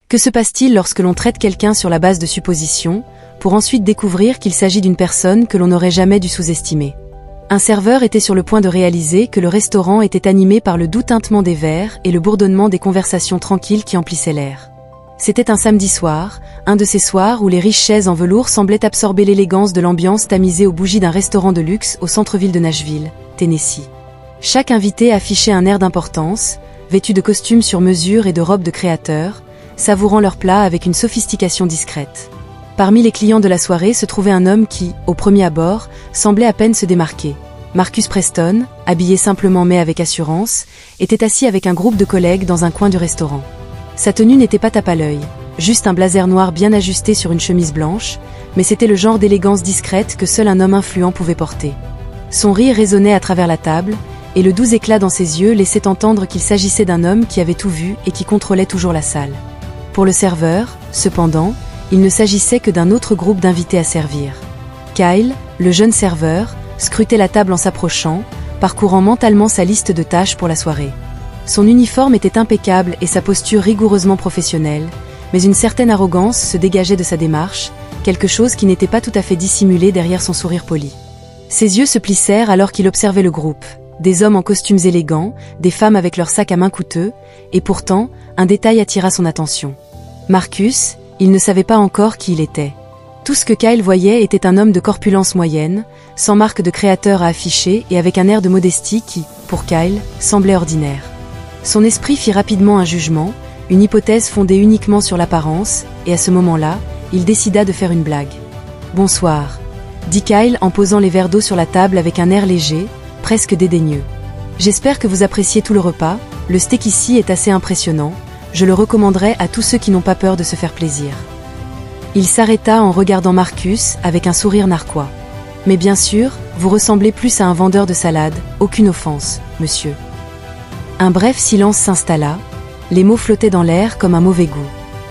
Que se passe-t-il lorsque l'on traite quelqu'un sur la base de suppositions, pour ensuite découvrir qu'il s'agit d'une personne que l'on n'aurait jamais dû sous-estimer? Un serveur était sur le point de réaliser que le restaurant était animé par le doux tintement des verres et le bourdonnement des conversations tranquilles qui emplissaient l'air. C'était un samedi soir, un de ces soirs où les riches chaises en velours semblaient absorber l'élégance de l'ambiance tamisée aux bougies d'un restaurant de luxe au centre-ville de Nashville, Tennessee. Chaque invité affichait un air d'importance, vêtu de costumes sur mesure et de robes de créateurs, savourant leur plat avec une sophistication discrète. Parmi les clients de la soirée se trouvait un homme qui, au premier abord, semblait à peine se démarquer. Marcus Preston, habillé simplement mais avec assurance, était assis avec un groupe de collègues dans un coin du restaurant. Sa tenue n'était pas tape à l'œil, juste un blazer noir bien ajusté sur une chemise blanche, mais c'était le genre d'élégance discrète que seul un homme influent pouvait porter. Son rire résonnait à travers la table, et le doux éclat dans ses yeux laissait entendre qu'il s'agissait d'un homme qui avait tout vu et qui contrôlait toujours la salle. Pour le serveur, cependant, il ne s'agissait que d'un autre groupe d'invités à servir. Kyle, le jeune serveur, scrutait la table en s'approchant, parcourant mentalement sa liste de tâches pour la soirée. Son uniforme était impeccable et sa posture rigoureusement professionnelle, mais une certaine arrogance se dégageait de sa démarche, quelque chose qui n'était pas tout à fait dissimulé derrière son sourire poli. Ses yeux se plissèrent alors qu'il observait le groupe. Des hommes en costumes élégants, des femmes avec leurs sacs à main coûteux, et pourtant, un détail attira son attention. Marcus, il ne savait pas encore qui il était. Tout ce que Kyle voyait était un homme de corpulence moyenne, sans marque de créateur à afficher et avec un air de modestie qui, pour Kyle, semblait ordinaire. Son esprit fit rapidement un jugement, une hypothèse fondée uniquement sur l'apparence, et à ce moment-là, il décida de faire une blague. « Bonsoir », dit Kyle en posant les verres d'eau sur la table avec un air léger, presque dédaigneux. « J'espère que vous appréciez tout le repas, le steak ici est assez impressionnant, je le recommanderais à tous ceux qui n'ont pas peur de se faire plaisir. » Il s'arrêta en regardant Marcus avec un sourire narquois. « Mais bien sûr, vous ressemblez plus à un vendeur de salade, aucune offense, monsieur. » Un bref silence s'installa, les mots flottaient dans l'air comme un mauvais goût.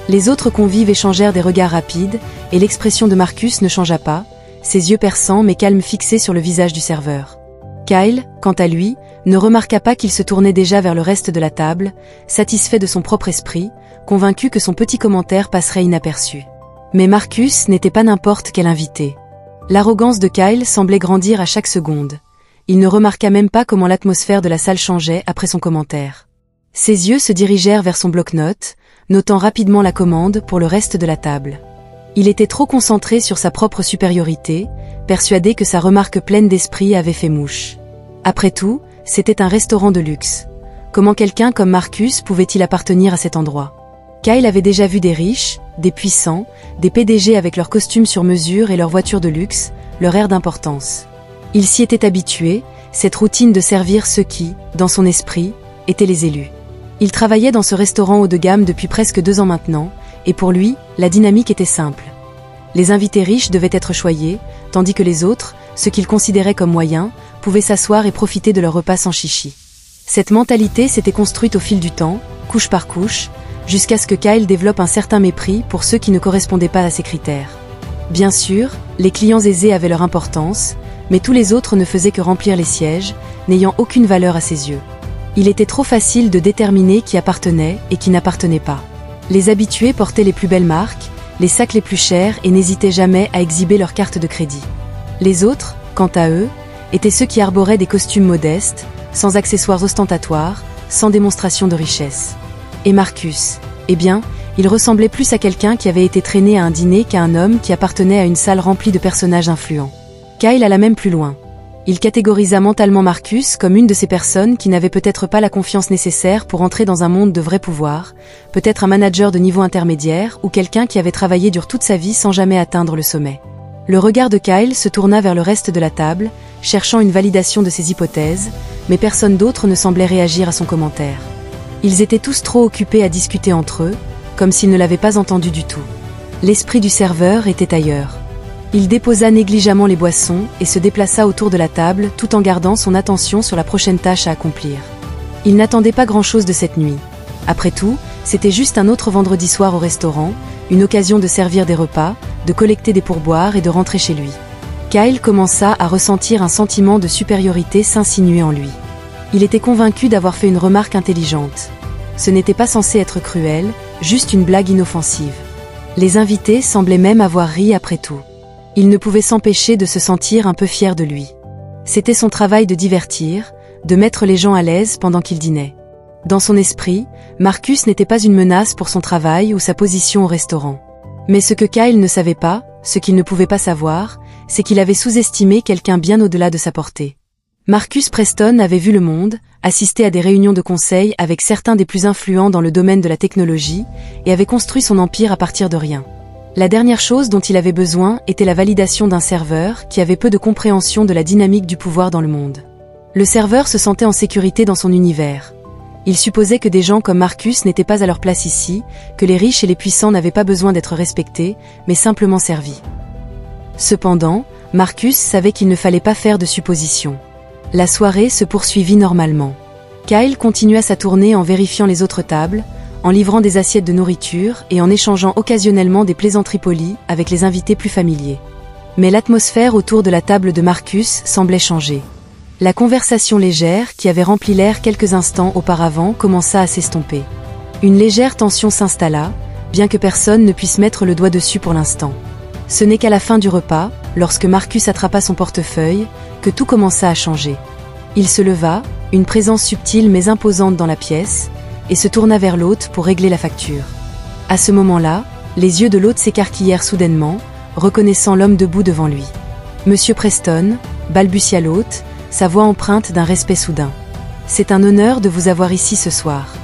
Les autres convives échangèrent des regards rapides, et l'expression de Marcus ne changea pas, ses yeux perçants mais calmes fixés sur le visage du serveur. Kyle, quant à lui, ne remarqua pas qu'il se tournait déjà vers le reste de la table, satisfait de son propre esprit, convaincu que son petit commentaire passerait inaperçu. Mais Marcus n'était pas n'importe quel invité. L'arrogance de Kyle semblait grandir à chaque seconde. Il ne remarqua même pas comment l'atmosphère de la salle changeait après son commentaire. Ses yeux se dirigèrent vers son bloc-notes, notant rapidement la commande pour le reste de la table. Il était trop concentré sur sa propre supériorité, persuadé que sa remarque pleine d'esprit avait fait mouche. Après tout, c'était un restaurant de luxe. Comment quelqu'un comme Marcus pouvait-il appartenir à cet endroit? Kyle avait déjà vu des riches, des puissants, des PDG avec leurs costumes sur mesure et leurs voitures de luxe, leur air d'importance. Il s'y était habitué, cette routine de servir ceux qui, dans son esprit, étaient les élus. Il travaillait dans ce restaurant haut de gamme depuis presque 2 ans maintenant, et pour lui, la dynamique était simple. Les invités riches devaient être choyés, tandis que les autres, ceux qu'il considérait comme moyens, pouvaient s'asseoir et profiter de leur repas sans chichi. Cette mentalité s'était construite au fil du temps, couche par couche, jusqu'à ce que Kyle développe un certain mépris pour ceux qui ne correspondaient pas à ses critères. Bien sûr, les clients aisés avaient leur importance, mais tous les autres ne faisaient que remplir les sièges, n'ayant aucune valeur à ses yeux. Il était trop facile de déterminer qui appartenait et qui n'appartenait pas. Les habitués portaient les plus belles marques, les sacs les plus chers et n'hésitaient jamais à exhiber leur carte de crédit. Les autres, quant à eux, étaient ceux qui arboraient des costumes modestes, sans accessoires ostentatoires, sans démonstration de richesse. Et Marcus, eh bien, il ressemblait plus à quelqu'un qui avait été traîné à un dîner qu'à un homme qui appartenait à une salle remplie de personnages influents. Kyle alla même plus loin. Il catégorisa mentalement Marcus comme une de ces personnes qui n'avaient peut-être pas la confiance nécessaire pour entrer dans un monde de vrai pouvoir, peut-être un manager de niveau intermédiaire ou quelqu'un qui avait travaillé dur toute sa vie sans jamais atteindre le sommet. Le regard de Kyle se tourna vers le reste de la table, cherchant une validation de ses hypothèses, mais personne d'autre ne semblait réagir à son commentaire. Ils étaient tous trop occupés à discuter entre eux, comme s'ils ne l'avaient pas entendu du tout. L'esprit du serveur était ailleurs. Il déposa négligemment les boissons et se déplaça autour de la table tout en gardant son attention sur la prochaine tâche à accomplir. Il n'attendait pas grand-chose de cette nuit. Après tout, c'était juste un autre vendredi soir au restaurant, une occasion de servir des repas, de collecter des pourboires et de rentrer chez lui. Kyle commença à ressentir un sentiment de supériorité s'insinuer en lui. Il était convaincu d'avoir fait une remarque intelligente. Ce n'était pas censé être cruel, juste une blague inoffensive. Les invités semblaient même avoir ri après tout. Il ne pouvait s'empêcher de se sentir un peu fier de lui. C'était son travail de divertir, de mettre les gens à l'aise pendant qu'il dînait. Dans son esprit, Marcus n'était pas une menace pour son travail ou sa position au restaurant. Mais ce que Kyle ne savait pas, ce qu'il ne pouvait pas savoir, c'est qu'il avait sous-estimé quelqu'un bien au-delà de sa portée. Marcus Preston avait vu le monde, assisté à des réunions de conseil avec certains des plus influents dans le domaine de la technologie, et avait construit son empire à partir de rien. La dernière chose dont il avait besoin était la validation d'un serveur qui avait peu de compréhension de la dynamique du pouvoir dans le monde. Le serveur se sentait en sécurité dans son univers. Il supposait que des gens comme Marcus n'étaient pas à leur place ici, que les riches et les puissants n'avaient pas besoin d'être respectés, mais simplement servis. Cependant, Marcus savait qu'il ne fallait pas faire de suppositions. La soirée se poursuivit normalement. Kyle continua sa tournée en vérifiant les autres tables, en livrant des assiettes de nourriture et en échangeant occasionnellement des plaisanteries polies avec les invités plus familiers. Mais l'atmosphère autour de la table de Marcus semblait changer. La conversation légère qui avait rempli l'air quelques instants auparavant commença à s'estomper. Une légère tension s'installa, bien que personne ne puisse mettre le doigt dessus pour l'instant. Ce n'est qu'à la fin du repas, lorsque Marcus attrapa son portefeuille, que tout commença à changer. Il se leva, une présence subtile mais imposante dans la pièce, et se tourna vers l'hôte pour régler la facture. À ce moment-là, les yeux de l'hôte s'écarquillèrent soudainement, reconnaissant l'homme debout devant lui. « Monsieur Preston », balbutia l'hôte, sa voix empreinte d'un respect soudain. « C'est un honneur de vous avoir ici ce soir.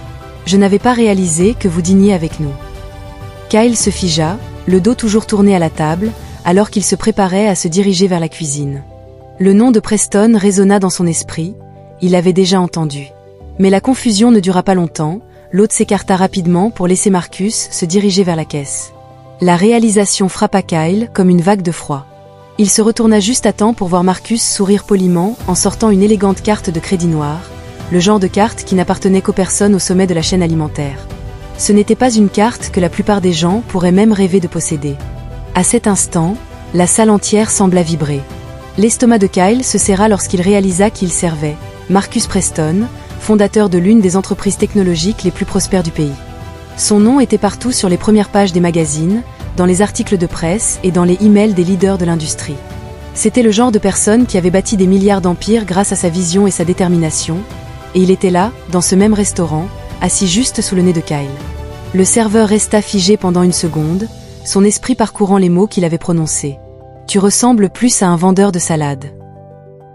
Je n'avais pas réalisé que vous dîniez avec nous. » Kyle se figea, le dos toujours tourné à la table, alors qu'il se préparait à se diriger vers la cuisine. Le nom de Preston résonna dans son esprit, il l'avait déjà entendu. Mais la confusion ne dura pas longtemps, l'hôte s'écarta rapidement pour laisser Marcus se diriger vers la caisse. La réalisation frappa Kyle comme une vague de froid. Il se retourna juste à temps pour voir Marcus sourire poliment en sortant une élégante carte de crédit noir, le genre de carte qui n'appartenait qu'aux personnes au sommet de la chaîne alimentaire. Ce n'était pas une carte que la plupart des gens pourraient même rêver de posséder. À cet instant, la salle entière sembla vibrer. L'estomac de Kyle se serra lorsqu'il réalisa qu'il servait Marcus Preston, fondateur de l'une des entreprises technologiques les plus prospères du pays. Son nom était partout sur les premières pages des magazines, dans les articles de presse et dans les emails des leaders de l'industrie. C'était le genre de personne qui avait bâti des milliards d'empires grâce à sa vision et sa détermination, et il était là, dans ce même restaurant, assis juste sous le nez de Kyle. Le serveur resta figé pendant une seconde, son esprit parcourant les mots qu'il avait prononcés. « Tu ressembles plus à un vendeur de salade. »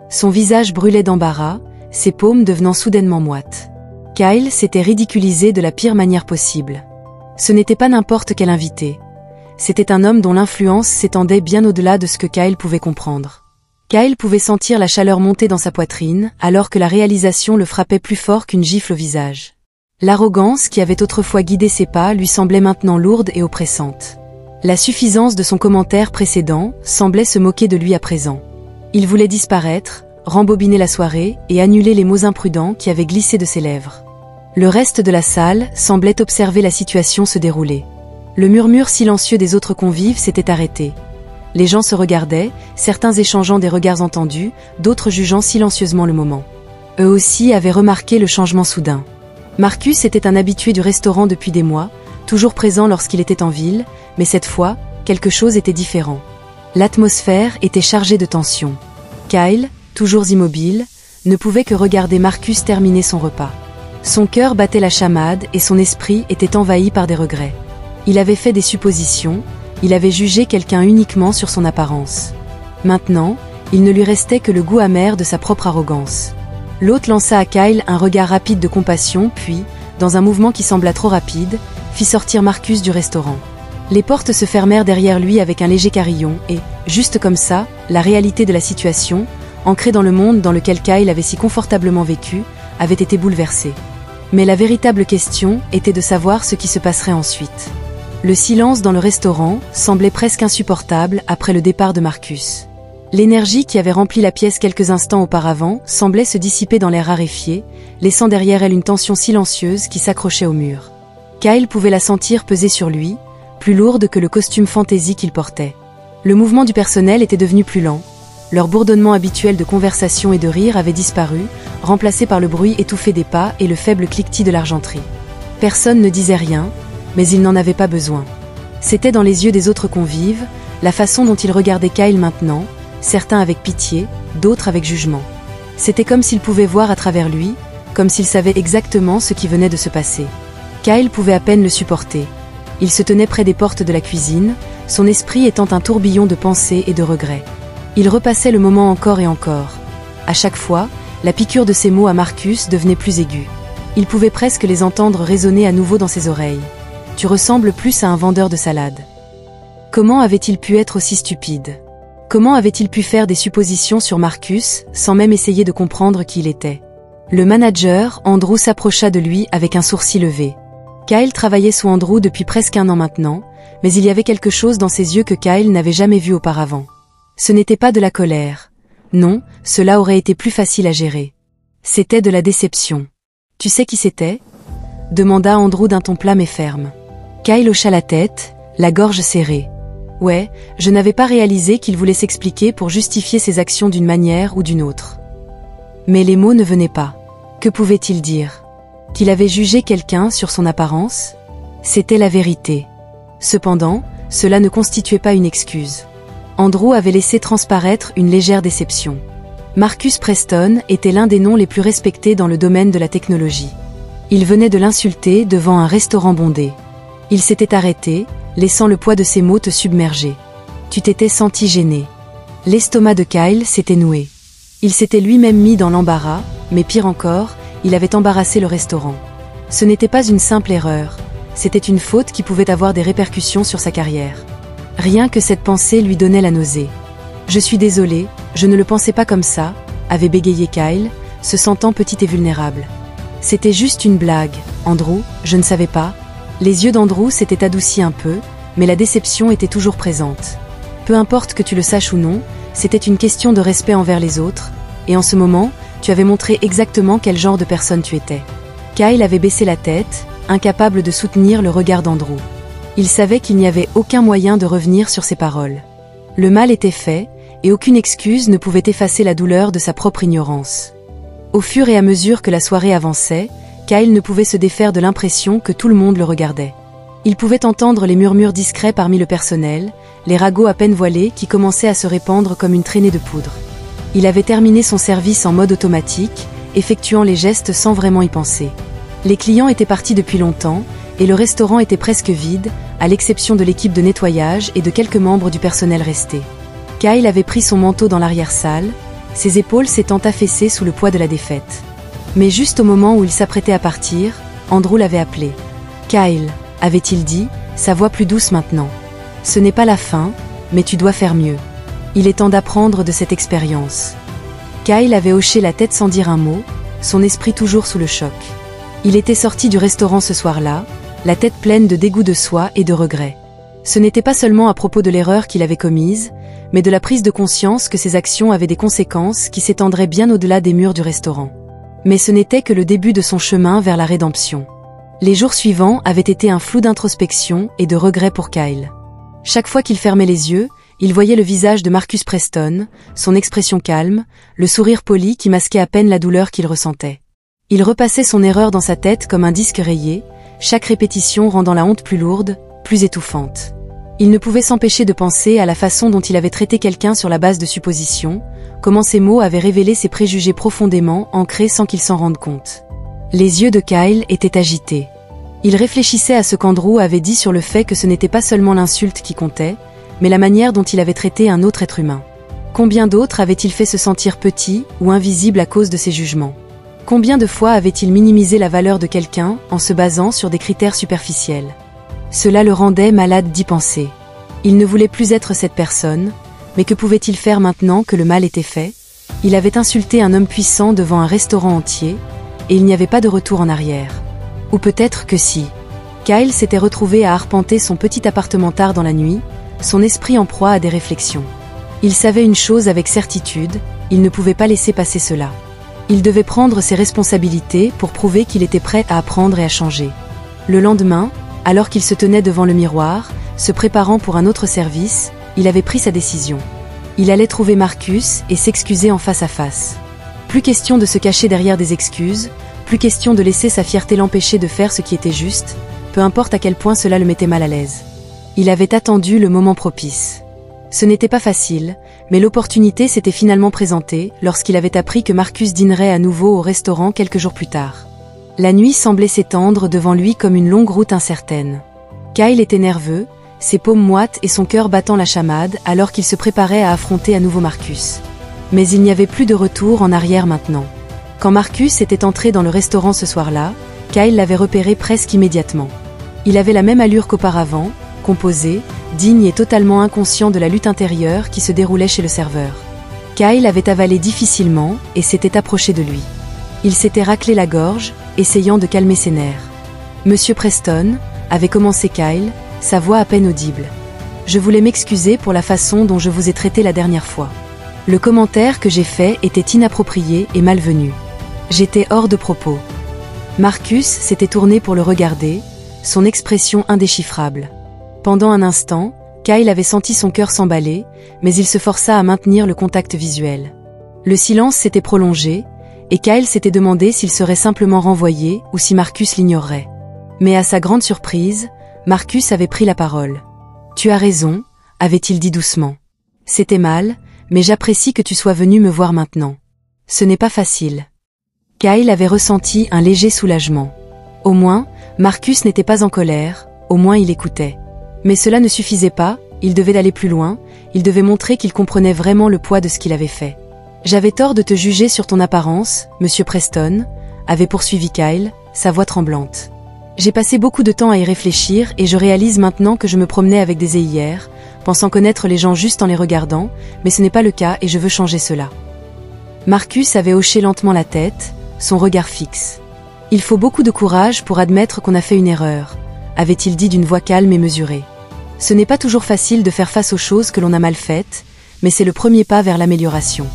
Son visage brûlait d'embarras, ses paumes devenant soudainement moites. Kyle s'était ridiculisé de la pire manière possible. Ce n'était pas n'importe quel invité. C'était un homme dont l'influence s'étendait bien au-delà de ce que Kyle pouvait comprendre. Kyle pouvait sentir la chaleur monter dans sa poitrine, alors que la réalisation le frappait plus fort qu'une gifle au visage. L'arrogance qui avait autrefois guidé ses pas lui semblait maintenant lourde et oppressante. La suffisance de son commentaire précédent semblait se moquer de lui à présent. Il voulait disparaître, rembobiner la soirée et annuler les mots imprudents qui avaient glissé de ses lèvres. Le reste de la salle semblait observer la situation se dérouler. Le murmure silencieux des autres convives s'était arrêté. Les gens se regardaient, certains échangeant des regards entendus, d'autres jugeant silencieusement le moment. Eux aussi avaient remarqué le changement soudain. Marcus était un habitué du restaurant depuis des mois, toujours présent lorsqu'il était en ville, mais cette fois, quelque chose était différent. L'atmosphère était chargée de tension. Kyle, toujours immobile, ne pouvait que regarder Marcus terminer son repas. Son cœur battait la chamade et son esprit était envahi par des regrets. Il avait fait des suppositions, il avait jugé quelqu'un uniquement sur son apparence. Maintenant, il ne lui restait que le goût amer de sa propre arrogance. L'hôte lança à Kyle un regard rapide de compassion puis, dans un mouvement qui sembla trop rapide, fit sortir Marcus du restaurant. Les portes se fermèrent derrière lui avec un léger carillon et, juste comme ça, la réalité de la situation, ancrée dans le monde dans lequel Kyle avait si confortablement vécu, avait été bouleversée. Mais la véritable question était de savoir ce qui se passerait ensuite. Le silence dans le restaurant semblait presque insupportable après le départ de Marcus. L'énergie qui avait rempli la pièce quelques instants auparavant semblait se dissiper dans l'air raréfié, laissant derrière elle une tension silencieuse qui s'accrochait au mur. Kyle pouvait la sentir peser sur lui, plus lourde que le costume fantaisie qu'il portait. Le mouvement du personnel était devenu plus lent. Leur bourdonnement habituel de conversation et de rire avait disparu, remplacé par le bruit étouffé des pas et le faible cliquetis de l'argenterie. Personne ne disait rien, mais il n'en avait pas besoin. C'était dans les yeux des autres convives, la façon dont ils regardaient Kyle maintenant, certains avec pitié, d'autres avec jugement. C'était comme s'ils pouvaient voir à travers lui, comme s'ils savaient exactement ce qui venait de se passer. Kyle pouvait à peine le supporter. Il se tenait près des portes de la cuisine, son esprit étant un tourbillon de pensées et de regrets. Il repassait le moment encore et encore. À chaque fois, la piqûre de ces mots à Marcus devenait plus aiguë. Il pouvait presque les entendre résonner à nouveau dans ses oreilles. « Tu ressembles plus à un vendeur de salade. » Comment avait-il pu être aussi stupide? Comment avait-il pu faire des suppositions sur Marcus, sans même essayer de comprendre qui il était? Le manager, Andrew, s'approcha de lui avec un sourcil levé. Kyle travaillait sous Andrew depuis presque 1 an maintenant, mais il y avait quelque chose dans ses yeux que Kyle n'avait jamais vu auparavant. Ce n'était pas de la colère. Non, cela aurait été plus facile à gérer. C'était de la déception. « Tu sais qui c'était » demanda Andrew d'un ton plat mais ferme. Kyle hocha la tête, la gorge serrée. « Ouais, je n'avais pas réalisé qu'il voulait s'expliquer pour justifier ses actions d'une manière ou d'une autre. » Mais les mots ne venaient pas. Que pouvait-il dire? Qu'il avait jugé quelqu'un sur son apparence? C'était la vérité. Cependant, cela ne constituait pas une excuse. Andrew avait laissé transparaître une légère déception. Marcus Preston était l'un des noms les plus respectés dans le domaine de la technologie. Il venait de l'insulter devant un restaurant bondé. Il s'était arrêté, laissant le poids de ses mots te submerger. Tu t'étais senti gêné. L'estomac de Kyle s'était noué. Il s'était lui-même mis dans l'embarras, mais pire encore, il avait embarrassé le restaurant. Ce n'était pas une simple erreur, c'était une faute qui pouvait avoir des répercussions sur sa carrière. Rien que cette pensée lui donnait la nausée. « Je suis désolé, je ne le pensais pas comme ça », avait bégayé Kyle, se sentant petit et vulnérable. « C'était juste une blague, Andrew, je ne savais pas. » Les yeux d'Andrew s'étaient adoucis un peu, mais la déception était toujours présente. Peu importe que tu le saches ou non, c'était une question de respect envers les autres, et en ce moment, tu avais montré exactement quel genre de personne tu étais. Kyle avait baissé la tête, incapable de soutenir le regard d'Andrew. Il savait qu'il n'y avait aucun moyen de revenir sur ses paroles. Le mal était fait, et aucune excuse ne pouvait effacer la douleur de sa propre ignorance. Au fur et à mesure que la soirée avançait, Kyle ne pouvait se défaire de l'impression que tout le monde le regardait. Il pouvait entendre les murmures discrets parmi le personnel, les ragots à peine voilés qui commençaient à se répandre comme une traînée de poudre. Il avait terminé son service en mode automatique, effectuant les gestes sans vraiment y penser. Les clients étaient partis depuis longtemps, et le restaurant était presque vide, à l'exception de l'équipe de nettoyage et de quelques membres du personnel restés. Kyle avait pris son manteau dans l'arrière-salle, ses épaules s'étant affaissées sous le poids de la défaite. Mais juste au moment où il s'apprêtait à partir, Andrew l'avait appelé. « Kyle » avait-il dit, sa voix plus douce maintenant. « Ce n'est pas la fin, mais tu dois faire mieux. Il est temps d'apprendre de cette expérience. » Kyle avait hoché la tête sans dire un mot, son esprit toujours sous le choc. Il était sorti du restaurant ce soir-là, la tête pleine de dégoût de soi et de regret. Ce n'était pas seulement à propos de l'erreur qu'il avait commise, mais de la prise de conscience que ses actions avaient des conséquences qui s'étendraient bien au-delà des murs du restaurant. Mais ce n'était que le début de son chemin vers la rédemption. Les jours suivants avaient été un flou d'introspection et de regret pour Kyle. Chaque fois qu'il fermait les yeux, il voyait le visage de Marcus Preston, son expression calme, le sourire poli qui masquait à peine la douleur qu'il ressentait. Il repassait son erreur dans sa tête comme un disque rayé, chaque répétition rendant la honte plus lourde, plus étouffante. Il ne pouvait s'empêcher de penser à la façon dont il avait traité quelqu'un sur la base de suppositions, comment ces mots avaient révélé ses préjugés profondément ancrés sans qu'il s'en rende compte. Les yeux de Kyle étaient agités. Il réfléchissait à ce qu'Andrew avait dit sur le fait que ce n'était pas seulement l'insulte qui comptait, mais la manière dont il avait traité un autre être humain. Combien d'autres avait-il fait se sentir petit ou invisible à cause de ses jugements? Combien de fois avait-il minimisé la valeur de quelqu'un en se basant sur des critères superficiels? Cela le rendait malade d'y penser. Il ne voulait plus être cette personne, mais que pouvait-il faire maintenant que le mal était fait? Il avait insulté un homme puissant devant un restaurant entier, et il n'y avait pas de retour en arrière. Ou peut-être que si. Kyle s'était retrouvé à arpenter son petit appartement tard dans la nuit, son esprit en proie à des réflexions. Il savait une chose avec certitude, il ne pouvait pas laisser passer cela. Il devait prendre ses responsabilités pour prouver qu'il était prêt à apprendre et à changer. Le lendemain, alors qu'il se tenait devant le miroir, se préparant pour un autre service, il avait pris sa décision. Il allait trouver Marcus et s'excuser en face à face. Plus question de se cacher derrière des excuses, Plus question de laisser sa fierté l'empêcher de faire ce qui était juste, peu importe à quel point cela le mettait mal à l'aise. Il avait attendu le moment propice. Ce n'était pas facile, mais l'opportunité s'était finalement présentée lorsqu'il avait appris que Marcus dînerait à nouveau au restaurant quelques jours plus tard. La nuit semblait s'étendre devant lui comme une longue route incertaine. Kyle était nerveux, ses paumes moites et son cœur battant la chamade alors qu'il se préparait à affronter à nouveau Marcus. Mais il n'y avait plus de retour en arrière maintenant. Quand Marcus était entré dans le restaurant ce soir-là, Kyle l'avait repéré presque immédiatement. Il avait la même allure qu'auparavant, composé, digne et totalement inconscient de la lutte intérieure qui se déroulait chez le serveur. Kyle avait avalé difficilement et s'était approché de lui. Il s'était raclé la gorge, essayant de calmer ses nerfs. « Monsieur Preston » avait commencé Kyle, sa voix à peine audible. « Je voulais m'excuser pour la façon dont je vous ai traité la dernière fois. Le commentaire que j'ai fait était inapproprié et malvenu. J'étais hors de propos. » Marcus s'était tourné pour le regarder, son expression indéchiffrable. Pendant un instant, Kyle avait senti son cœur s'emballer, mais il se força à maintenir le contact visuel. Le silence s'était prolongé, et Kyle s'était demandé s'il serait simplement renvoyé ou si Marcus l'ignorerait. Mais à sa grande surprise, Marcus avait pris la parole. « Tu as raison », avait-il dit doucement. « C'était mal, mais j'apprécie que tu sois venu me voir maintenant. Ce n'est pas facile. » Kyle avait ressenti un léger soulagement. Au moins, Marcus n'était pas en colère, au moins il écoutait. Mais cela ne suffisait pas, il devait aller plus loin, il devait montrer qu'il comprenait vraiment le poids de ce qu'il avait fait. « J'avais tort de te juger sur ton apparence, Monsieur Preston », avait poursuivi Kyle, sa voix tremblante. « J'ai passé beaucoup de temps à y réfléchir et je réalise maintenant que je me promenais avec des œillères, pensant connaître les gens juste en les regardant, mais ce n'est pas le cas et je veux changer cela. » Marcus avait hoché lentement la tête, son regard fixe. « Il faut beaucoup de courage pour admettre qu'on a fait une erreur », avait-il dit d'une voix calme et mesurée. « Ce n'est pas toujours facile de faire face aux choses que l'on a mal faites, mais c'est le premier pas vers l'amélioration. »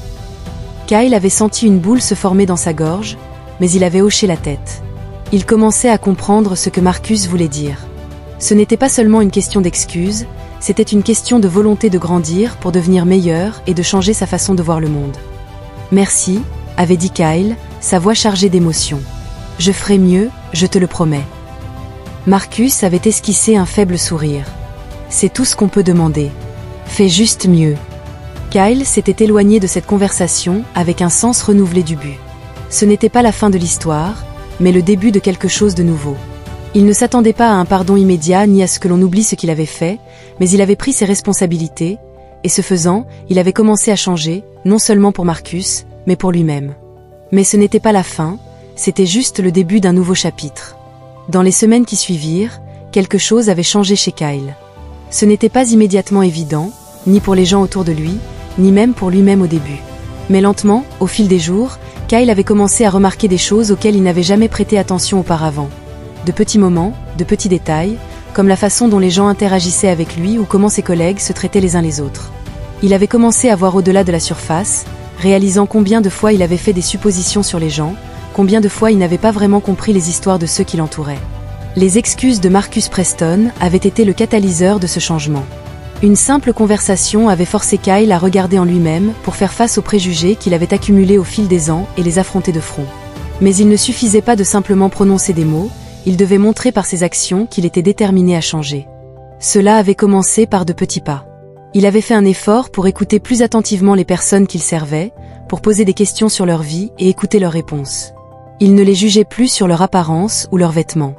Kyle avait senti une boule se former dans sa gorge, mais il avait hoché la tête. Il commençait à comprendre ce que Marcus voulait dire. Ce n'était pas seulement une question d'excuses, c'était une question de volonté de grandir pour devenir meilleur et de changer sa façon de voir le monde. « Merci », avait dit Kyle, sa voix chargée d'émotion. « Je ferai mieux, je te le promets. » Marcus avait esquissé un faible sourire. « C'est tout ce qu'on peut demander. Fais juste mieux. » Kyle s'était éloigné de cette conversation avec un sens renouvelé du but. Ce n'était pas la fin de l'histoire, mais le début de quelque chose de nouveau. Il ne s'attendait pas à un pardon immédiat ni à ce que l'on oublie ce qu'il avait fait, mais il avait pris ses responsabilités, et ce faisant, il avait commencé à changer, non seulement pour Marcus, mais pour lui-même. Mais ce n'était pas la fin, c'était juste le début d'un nouveau chapitre. Dans les semaines qui suivirent, quelque chose avait changé chez Kyle. Ce n'était pas immédiatement évident, ni pour les gens autour de lui, ni même pour lui-même au début. Mais lentement, au fil des jours, Kyle avait commencé à remarquer des choses auxquelles il n'avait jamais prêté attention auparavant. De petits moments, de petits détails, comme la façon dont les gens interagissaient avec lui ou comment ses collègues se traitaient les uns les autres. Il avait commencé à voir au-delà de la surface, réalisant combien de fois il avait fait des suppositions sur les gens, combien de fois il n'avait pas vraiment compris les histoires de ceux qui l'entouraient. Les excuses de Marcus Preston avaient été le catalyseur de ce changement. Une simple conversation avait forcé Kyle à regarder en lui-même pour faire face aux préjugés qu'il avait accumulés au fil des ans et les affronter de front. Mais il ne suffisait pas de simplement prononcer des mots, il devait montrer par ses actions qu'il était déterminé à changer. Cela avait commencé par de petits pas. Il avait fait un effort pour écouter plus attentivement les personnes qu'il servait, pour poser des questions sur leur vie et écouter leurs réponses. Il ne les jugeait plus sur leur apparence ou leurs vêtements.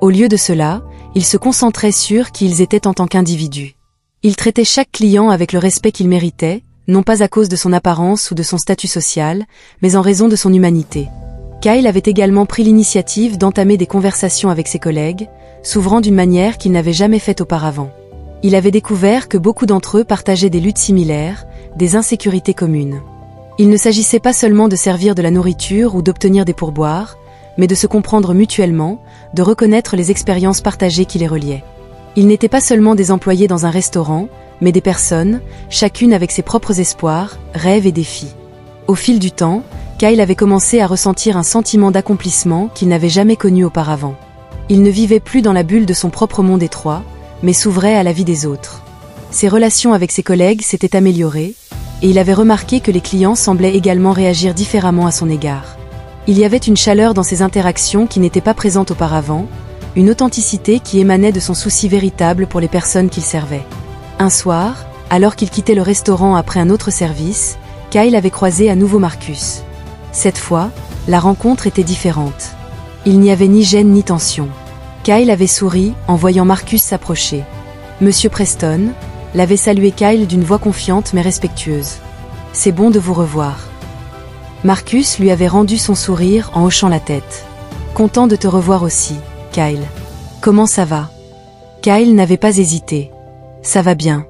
Au lieu de cela, il se concentrait sur qui ils étaient en tant qu'individus. Il traitait chaque client avec le respect qu'il méritait, non pas à cause de son apparence ou de son statut social, mais en raison de son humanité. Kyle avait également pris l'initiative d'entamer des conversations avec ses collègues, s'ouvrant d'une manière qu'il n'avait jamais faite auparavant. Il avait découvert que beaucoup d'entre eux partageaient des luttes similaires, des insécurités communes. Il ne s'agissait pas seulement de servir de la nourriture ou d'obtenir des pourboires, mais de se comprendre mutuellement, de reconnaître les expériences partagées qui les reliaient. Ils n'étaient pas seulement des employés dans un restaurant, mais des personnes, chacune avec ses propres espoirs, rêves et défis. Au fil du temps, Kyle avait commencé à ressentir un sentiment d'accomplissement qu'il n'avait jamais connu auparavant. Il ne vivait plus dans la bulle de son propre monde étroit, mais s'ouvrait à la vie des autres. Ses relations avec ses collègues s'étaient améliorées, et il avait remarqué que les clients semblaient également réagir différemment à son égard. Il y avait une chaleur dans ses interactions qui n'était pas présente auparavant, une authenticité qui émanait de son souci véritable pour les personnes qu'il servait. Un soir, alors qu'il quittait le restaurant après un autre service, Kyle avait croisé à nouveau Marcus. Cette fois, la rencontre était différente. Il n'y avait ni gêne ni tension. Kyle avait souri en voyant Marcus s'approcher. Monsieur Preston l'avait salué Kyle d'une voix confiante mais respectueuse. « C'est bon de vous revoir. » Marcus lui avait rendu son sourire en hochant la tête. « Content de te revoir aussi, Kyle. Comment ça va ?» Kyle n'avait pas hésité. « Ça va bien.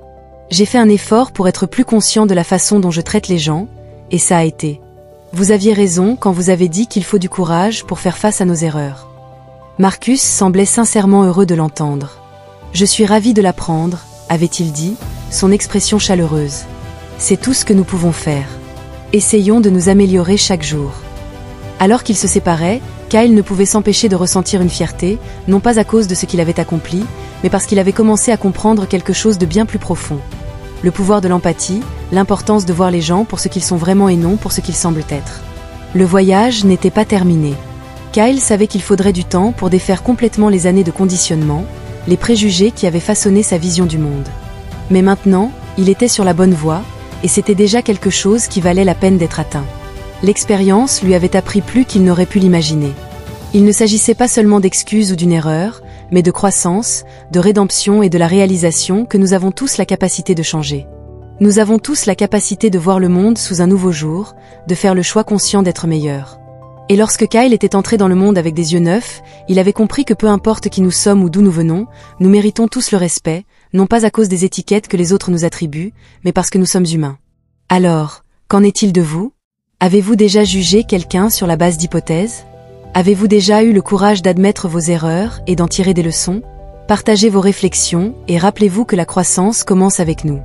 J'ai fait un effort pour être plus conscient de la façon dont je traite les gens, et ça a été. Vous aviez raison quand vous avez dit qu'il faut du courage pour faire face à nos erreurs. » Marcus semblait sincèrement heureux de l'entendre. « Je suis ravi de l'apprendre, » avait-il dit, son expression chaleureuse. « C'est tout ce que nous pouvons faire. Essayons de nous améliorer chaque jour. » Alors qu'ils se séparaient, Kyle ne pouvait s'empêcher de ressentir une fierté, non pas à cause de ce qu'il avait accompli, mais parce qu'il avait commencé à comprendre quelque chose de bien plus profond. Le pouvoir de l'empathie, l'importance de voir les gens pour ce qu'ils sont vraiment et non pour ce qu'ils semblent être. Le voyage n'était pas terminé. Kyle savait qu'il faudrait du temps pour défaire complètement les années de conditionnement, les préjugés qui avaient façonné sa vision du monde. Mais maintenant, il était sur la bonne voie, et c'était déjà quelque chose qui valait la peine d'être atteint. L'expérience lui avait appris plus qu'il n'aurait pu l'imaginer. Il ne s'agissait pas seulement d'excuses ou d'une erreur, mais de croissance, de rédemption et de la réalisation que nous avons tous la capacité de changer. Nous avons tous la capacité de voir le monde sous un nouveau jour, de faire le choix conscient d'être meilleur. Et lorsque Kyle était entré dans le monde avec des yeux neufs, il avait compris que peu importe qui nous sommes ou d'où nous venons, nous méritons tous le respect, non pas à cause des étiquettes que les autres nous attribuent, mais parce que nous sommes humains. Alors, qu'en est-il de vous ? Avez-vous déjà jugé quelqu'un sur la base d'hypothèses ? Avez-vous déjà eu le courage d'admettre vos erreurs et d'en tirer des leçons ? Partagez vos réflexions et rappelez-vous que la croissance commence avec nous.